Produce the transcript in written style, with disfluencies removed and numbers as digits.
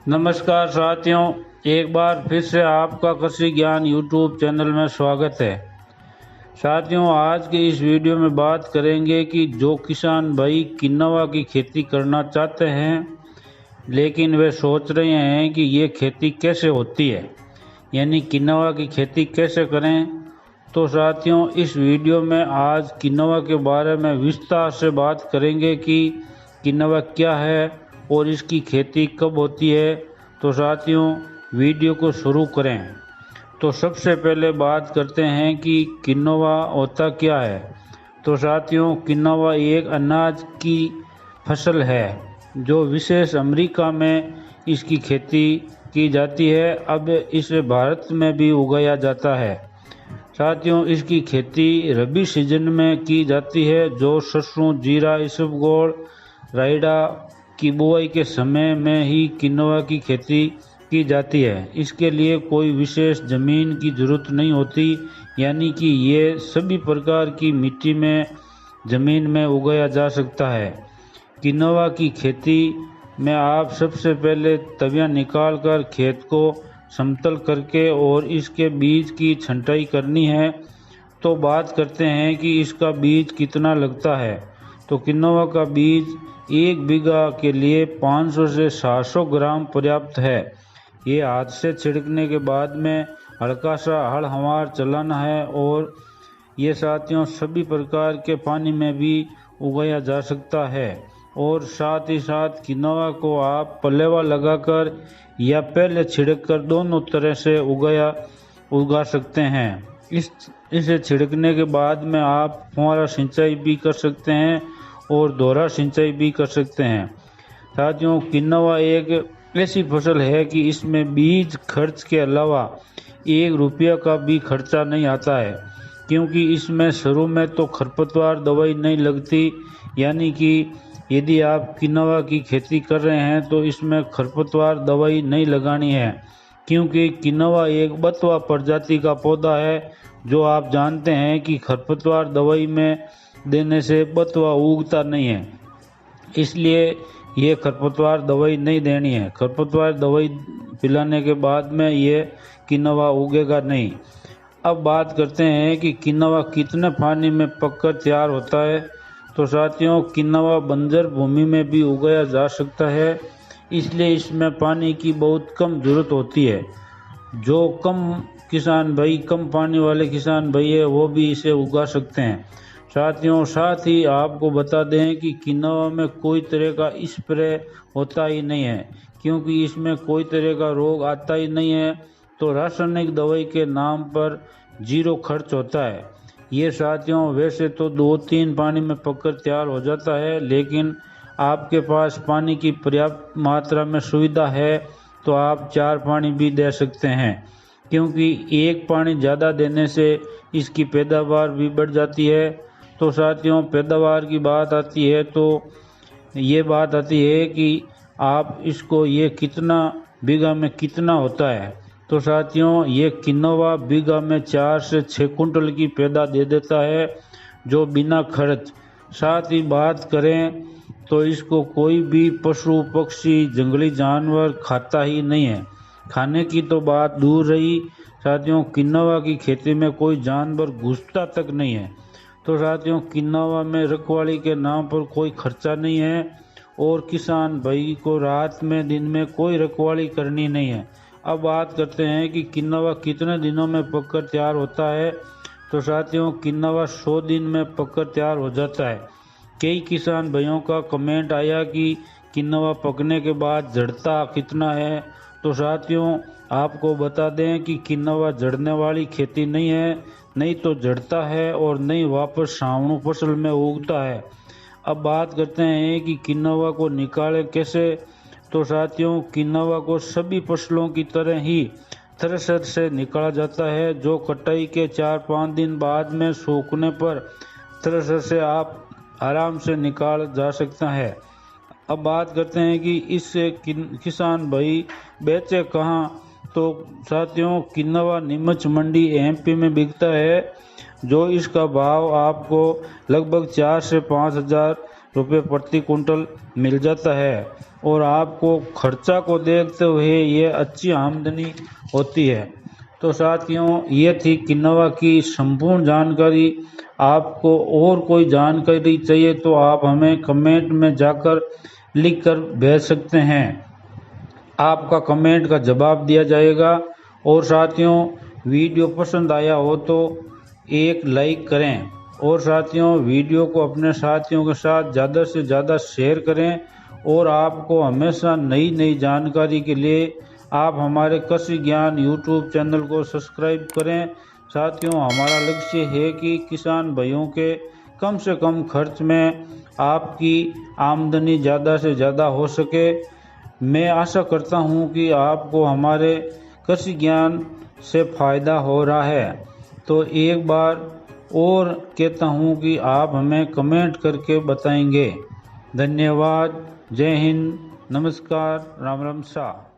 नमस्कार साथियों, एक बार फिर से आपका कृषि ज्ञान यूट्यूब चैनल में स्वागत है। साथियों, आज के इस वीडियो में बात करेंगे कि जो किसान भाई किन्नवा की खेती करना चाहते हैं लेकिन वे सोच रहे हैं कि ये खेती कैसे होती है, यानी किन्नवा की खेती कैसे करें। तो साथियों, इस वीडियो में आज किन्नवा के बारे में विस्तार से बात करेंगे कि किन्नवा क्या है और इसकी खेती कब होती है। तो साथियों, वीडियो को शुरू करें। तो सबसे पहले बात करते हैं कि किन्नवा होता क्या है। तो साथियों, किन्नवा एक अनाज की फसल है जो विशेष अमेरिका में इसकी खेती की जाती है। अब इसे भारत में भी उगाया जाता है। साथियों, इसकी खेती रबी सीजन में की जाती है, जो सरसों, जीरा, इसबगोल, राइडा की बुआई के समय में ही किन्नवा की खेती की जाती है। इसके लिए कोई विशेष ज़मीन की ज़रूरत नहीं होती, यानी कि ये सभी प्रकार की मिट्टी में ज़मीन में उगाया जा सकता है। किन्नवा की खेती में आप सबसे पहले तवियां निकालकर खेत को समतल करके और इसके बीज की छंटाई करनी है। तो बात करते हैं कि इसका बीज कितना लगता है। तो किन्नवा का बीज 1 बीघा के लिए 500 से 700 ग्राम पर्याप्त है। ये हाथ से छिड़कने के बाद में हल्का सा हड़-हमार चलाना है और ये साथियों सभी प्रकार के पानी में भी उगाया जा सकता है। और साथ ही साथ किन्नवा को आप पलेवा लगाकर या पहले छिड़ककर दोनों तरह से उगा सकते हैं। इसे छिड़कने के बाद में आप फुहारा सिंचाई भी कर सकते हैं और दोहरा सिंचाई भी कर सकते हैं। साथियों, किन्नवा एक ऐसी फसल है कि इसमें बीज खर्च के अलावा 1 रुपया का भी खर्चा नहीं आता है, क्योंकि इसमें शुरू में तो खरपतवार दवाई नहीं लगती। यानी कि यदि आप किन्नवा की खेती कर रहे हैं तो इसमें खरपतवार दवाई नहीं लगानी है, क्योंकि किन्नवा एक बथुआ प्रजाति का पौधा है, जो आप जानते हैं कि खरपतवार दवाई में देने से बथुआ उगता नहीं है। इसलिए ये खरपतवार दवाई नहीं देनी है। खरपतवार दवाई पिलाने के बाद में ये किन्नवा उगेगा नहीं। अब बात करते हैं कि किन्नवा कितने पानी में पककर तैयार होता है। तो साथियों, किन्नवा बंजर भूमि में भी उगाया जा सकता है, इसलिए इसमें पानी की बहुत कम ज़रूरत होती है। जो कम पानी वाले किसान भाई है वो भी इसे उगा सकते हैं। साथियों, साथ ही आपको बता दें कि किन्नवा में कोई तरह का स्प्रे होता ही नहीं है, क्योंकि इसमें कोई तरह का रोग आता ही नहीं है। तो रासायनिक दवाई के नाम पर 0 खर्च होता है। ये साथियों वैसे तो 2-3 पानी में पककर तैयार हो जाता है, लेकिन आपके पास पानी की पर्याप्त मात्रा में सुविधा है तो आप 4 पानी भी दे सकते हैं, क्योंकि 1 पानी ज़्यादा देने से इसकी पैदावार भी बढ़ जाती है। तो साथियों, पैदावार की बात आती है तो ये बात आती है कि आप इसको ये कितना बीघा में कितना होता है। तो साथियों, ये किन्नवा बीघा में 4 से 6 कुंटल की पैदा दे देता है, जो बिना खर्च। साथ ही बात करें तो इसको कोई भी पशु पक्षी जंगली जानवर खाता ही नहीं है। खाने की तो बात दूर रही, साथियों किन्नवा की खेती में कोई जानवर घुसता तक नहीं है। तो साथियों, किन्नवा में रखवाली के नाम पर कोई खर्चा नहीं है और किसान भाई को रात में दिन में कोई रखवाली करनी नहीं है। अब बात करते हैं कि किन्नवा कितने दिनों में पककर तैयार होता है। तो साथियों, किन्नवा 100 दिन में पककर तैयार हो जाता है। कई किसान भाइयों का कमेंट आया कि किन्नवा पकने के बाद झड़ता कितना है। तो साथियों, आपको बता दें कि किन्नवा झड़ने वाली खेती नहीं है, नहीं तो झड़ता है और नहीं वापस सावणु फसल में उगता है। अब बात करते हैं कि किन्नवा को निकालें कैसे। तो साथियों, किन्नवा को सभी फसलों की तरह ही थ्रेशर से निकाला जाता है, जो कटाई के 4-5 दिन बाद में सूखने पर थ्रेशर से आप आराम से निकाल जा सकता है। अब बात करते हैं कि इससे किसान भाई बेचे कहाँ। तो साथियों, किन्नवा नीमच मंडी एमपी में बिकता है, जो इसका भाव आपको लगभग 4 से 5 हज़ार रुपये प्रति कुंटल मिल जाता है और आपको खर्चा को देखते हुए ये अच्छी आमदनी होती है। तो साथियों, ये थी किन्नौवा की संपूर्ण जानकारी। आपको और कोई जानकारी चाहिए तो आप हमें कमेंट में जाकर लिख कर भेज सकते हैं, आपका कमेंट का जवाब दिया जाएगा। और साथियों, वीडियो पसंद आया हो तो एक लाइक करें और साथियों वीडियो को अपने साथियों के साथ ज़्यादा से ज़्यादा शेयर करें। और आपको हमेशा नई नई जानकारी के लिए आप हमारे कृषि ज्ञान यूट्यूब चैनल को सब्सक्राइब करें। साथियों, हमारा लक्ष्य है कि किसान भाइयों के कम से कम खर्च में आपकी आमदनी ज़्यादा से ज़्यादा हो सके। मैं आशा करता हूं कि आपको हमारे कृषि ज्ञान से फ़ायदा हो रहा है। तो एक बार और कहता हूं कि आप हमें कमेंट करके बताएंगे। धन्यवाद। जय हिंद। नमस्कार। राम राम शाह।